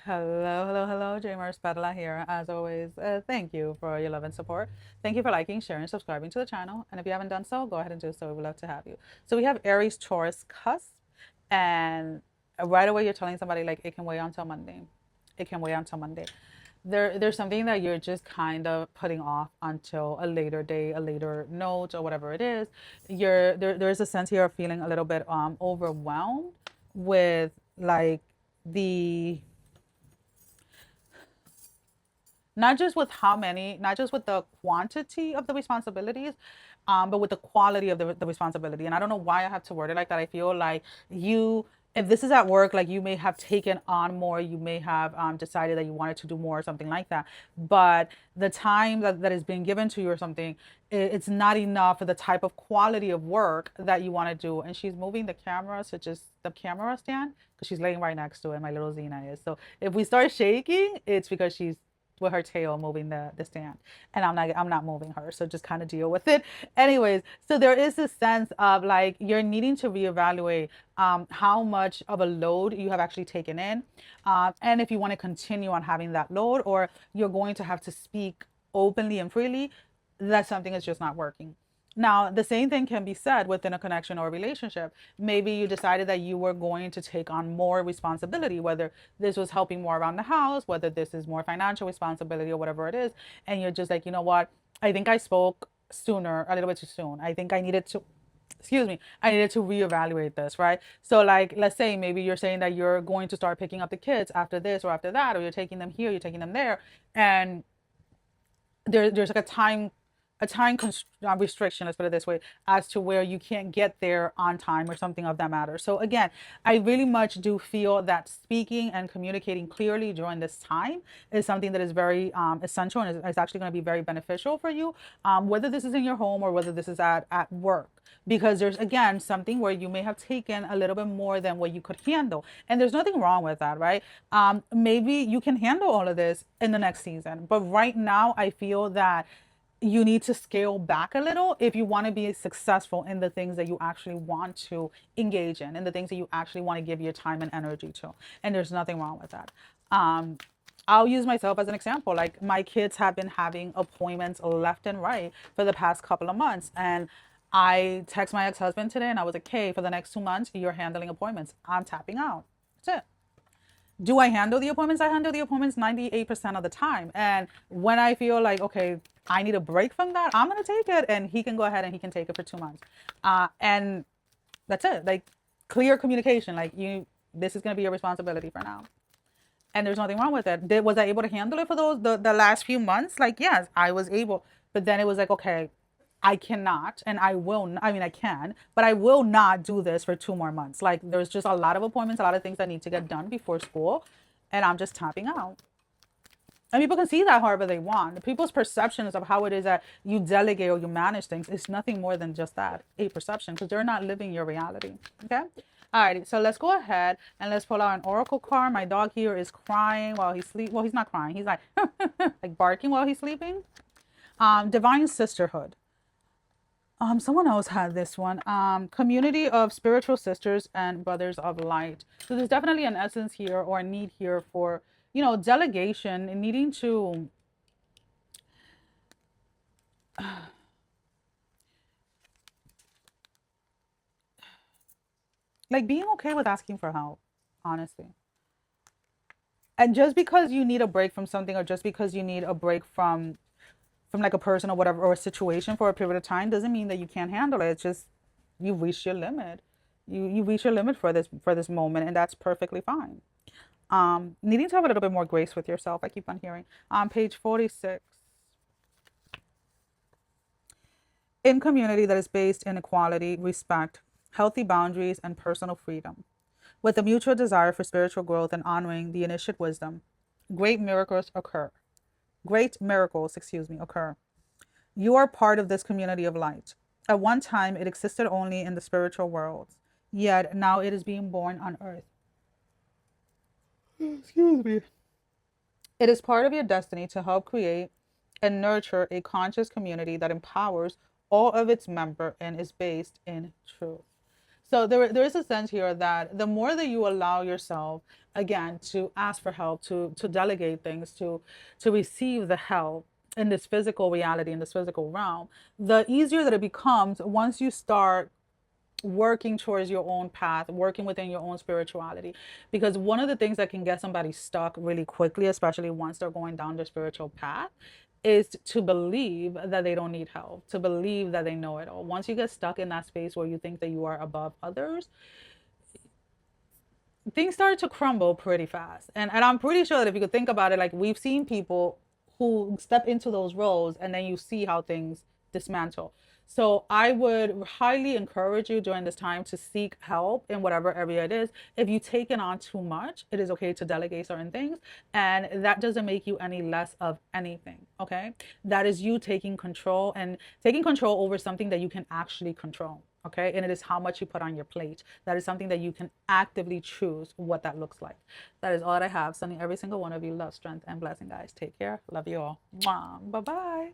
Hello, Dreamers. Padla here. As always, thank you for your love and support. Thank you for liking, sharing, subscribing to the channel. And if you haven't done so, go ahead and do so. We would love to have you. So we have Aries, Taurus, Cusp, and right away you're telling somebody like it can wait until Monday. It can wait until Monday. There's something that you're just kind of putting off until a later day, a later note, or whatever it is. There's a sense here of feeling a little bit overwhelmed with like the not just with how many, not just with the quantity of the responsibilities, but with the quality of the responsibility. And I don't know why I have to word it like that. I feel like you, if this is at work, like you may have taken on more, you may have decided that you wanted to do more or something like that. But the time that is being given to you or something, it's not enough for the type of quality of work that you want to do. And she's moving the camera, so just the camera stand, because she's laying right next to it. My little Xena is. So if we start shaking, it's because she's with her tail moving the stand, and I'm not moving her, so just kind of deal with it. Anyways, so there is this sense of like you're needing to reevaluate how much of a load you have actually taken in, and if you want to continue on having that load, or you're going to have to speak openly and freely that something is just not working. Now, the same thing can be said within a connection or a relationship. Maybe you decided that you were going to take on more responsibility, whether this was helping more around the house, whether this is more financial responsibility or whatever it is. And you're just like, you know what? I think I spoke sooner, a little bit too soon. I think I needed to, excuse me, I needed to reevaluate this, right? So, like, let's say maybe you're saying that you're going to start picking up the kids after this or after that, or you're taking them here, you're taking them there. And there's like a time restriction, let's put it this way, as to where you can't get there on time or something of that matter. So again, I really much do feel that speaking and communicating clearly during this time is something that is very essential, and is actually going to be very beneficial for you, whether this is in your home or whether this is at work, because there's again something where you may have taken a little bit more than what you could handle, and there's nothing wrong with that, right? Maybe you can handle all of this in the next season, but right now I feel that you need to scale back a little if you want to be successful in the things that you actually want to engage in, and the things that you actually want to give your time and energy to. And there's nothing wrong with that. um, I'll use myself as an example. Like, my kids have been having appointments left and right for the past couple of months. And I text my ex-husband today and I was like, hey, for the next 2 months, you're handling appointments. I'm tapping out. That's it. Do I handle the appointments? I handle the appointments 98% of the time. And when I feel like, okay, I need a break from that, I'm going to take it. And he can go ahead and he can take it for 2 months. And that's it. Like, clear communication. Like, this is going to be your responsibility for now. And there's nothing wrong with it. Was I able to handle it for the last few months? Like, yes, I was able. But then it was like, okay, I cannot, and I will. I mean, I can, but I will not do this for 2 more months. Like, there's just a lot of appointments, a lot of things that need to get done before school, and I'm just tapping out. And people can see that however they want. People's perceptions of how it is that you delegate or you manage things is nothing more than just that, a perception, because they're not living your reality. Okay. Alrighty, so let's go ahead and let's pull out an oracle card. My dog here is crying while he's sleep. Well, he's not crying. He's like like barking while he's sleeping. Divine sisterhood. Someone else had this one. Community of spiritual sisters and brothers of light. So there's definitely an essence here, or a need here for, delegation and needing to like being okay with asking for help, honestly. And just because you need a break from something, or just because you need a break from like a person or whatever, or a situation for a period of time, doesn't mean that you can't handle it. It's just you've reached your limit. You reach your limit for this moment, and that's perfectly fine. Needing to have a little bit more grace with yourself. I keep on hearing. On page 46. In community that is based in equality, respect, healthy boundaries, and personal freedom, with a mutual desire for spiritual growth and honoring the initiate wisdom, great miracles occur. Great miracles, excuse me, occur. You are part of this community of light. At one time, it existed only in the spiritual world, yet now it is being born on earth. Excuse me. It is part of your destiny to help create and nurture a conscious community that empowers all of its members and is based in truth. So there is a sense here that the more that you allow yourself, again, to ask for help, to delegate things, to receive the help in this physical reality, in this physical realm, the easier that it becomes once you start working towards your own path, working within your own spirituality. Because one of the things that can get somebody stuck really quickly, especially once they're going down the spiritual path, is to believe that they don't need help, to believe that they know it all. Once you get stuck in that space where you think that you are above others, things start to crumble pretty fast. And I'm pretty sure that if you could think about it, like we've seen people who step into those roles and then you see how things dismantle. So I would highly encourage you during this time to seek help in whatever area it is. If you take it on too much, it is okay to delegate certain things. And that doesn't make you any less of anything. Okay. That is you taking control and taking control over something that you can actually control. Okay. And it is how much you put on your plate. That is something that you can actively choose what that looks like. That is all I have. Sending every single one of you love, strength, and blessing, guys. Take care. Love you all. Mwah. Bye bye.